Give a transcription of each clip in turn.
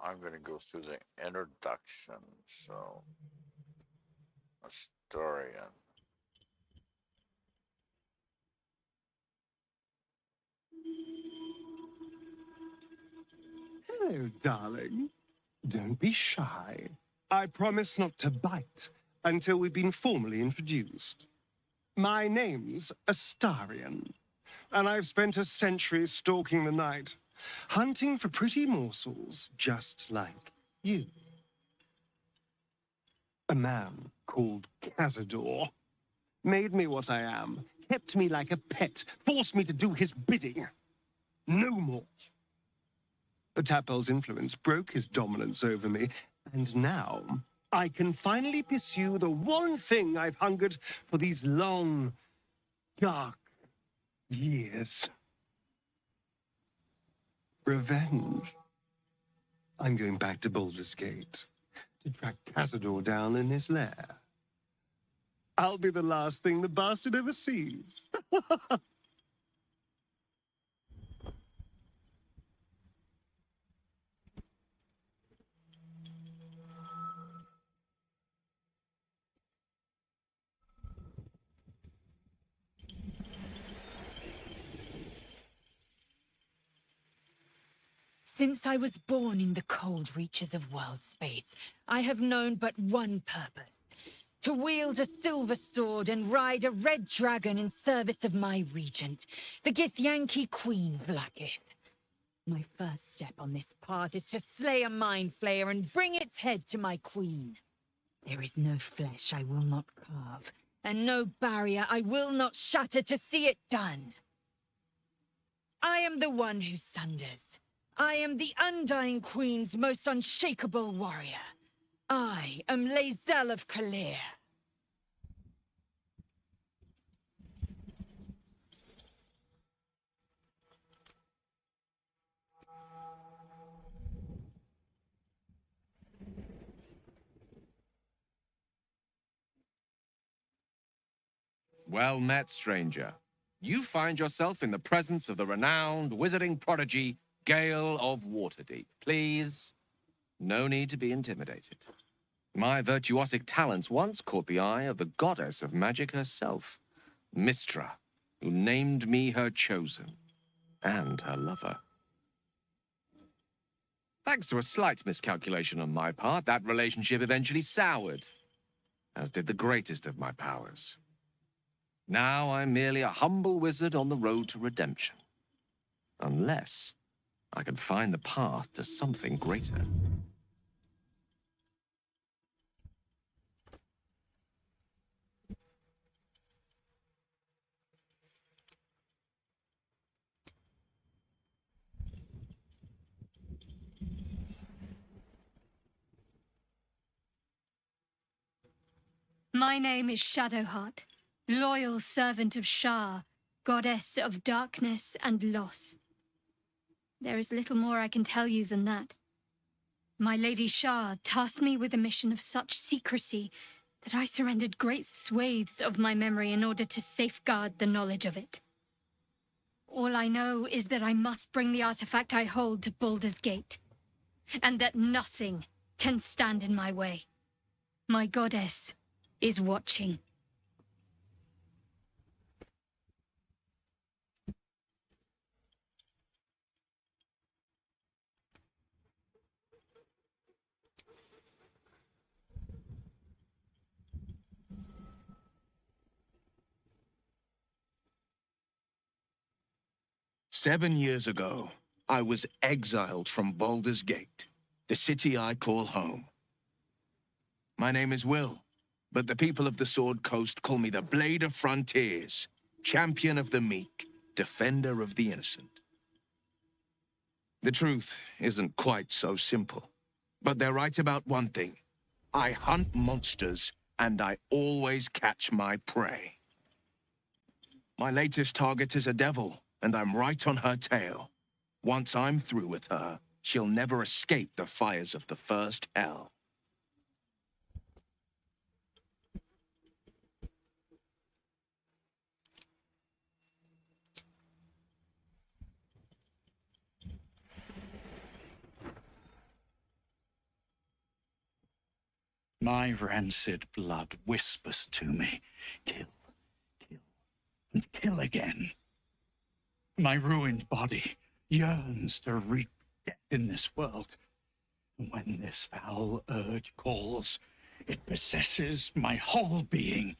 I'm going to go through the introduction. So, Astarion. Hello, darling. Don't be shy. I promise not to bite until we've been formally introduced. My name's Astarion, and I've spent a century stalking the night, hunting for pretty morsels just like you. A man called Cazador made me what I am, kept me like a pet, forced me to do his bidding. No more. The Tadpole's influence broke his dominance over me, and now I can finally pursue the one thing I've hungered for these long, dark years. Revenge. I'm going back to Baldur's Gate to track Cazador down in his lair. I'll be the last thing the bastard ever sees. Since I was born in the cold reaches of world space, I have known but one purpose. To wield a silver sword and ride a red dragon in service of my regent, the Githyanki Queen Vlaakith. My first step on this path is to slay a mind flayer and bring its head to my queen. There is no flesh I will not carve, and no barrier I will not shatter to see it done. I am the one who sunders. I am the Undying Queen's most unshakable warrior. I am Lae'zel of K'liir. Well met, stranger. You find yourself in the presence of the renowned wizarding prodigy, Gale of Waterdeep. Please, no need to be intimidated. My virtuosic talents once caught the eye of the goddess of magic herself, Mystra, who named me her chosen, and her lover. Thanks to a slight miscalculation on my part, that relationship eventually soured, as did the greatest of my powers. Now I'm merely a humble wizard on the road to redemption. Unless I can find the path to something greater. My name is Shadowheart, loyal servant of Shar, goddess of darkness and loss. There is little more I can tell you than that. My Lady Shar tasked me with a mission of such secrecy that I surrendered great swathes of my memory in order to safeguard the knowledge of it. All I know is that I must bring the artifact I hold to Baldur's Gate, and that nothing can stand in my way. My goddess is watching. "7 years ago, I was exiled from Baldur's Gate, the city I call home. My name is Will, but the people of the Sword Coast call me the Blade of Frontiers, champion of the meek, defender of the innocent. The truth isn't quite so simple, but they're right about one thing. I hunt monsters, and I always catch my prey. My latest target is a devil, and I'm right on her tail. Once I'm through with her, she'll never escape the fires of the first hell." My rancid blood whispers to me, kill, kill, and kill again. My ruined body yearns to reap death in this world. And when this foul urge calls, it possesses my whole being.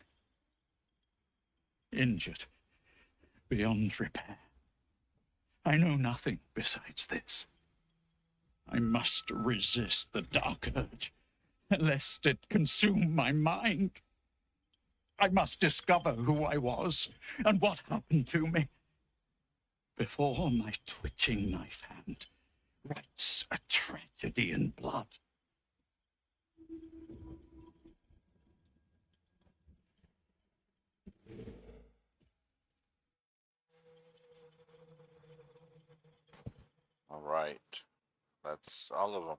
Injured beyond repair. I know nothing besides this. I must resist the dark urge, lest it consume my mind. I must discover who I was and what happened to me before my twitching knife hand writes a tragedy in blood. All right. That's all of them.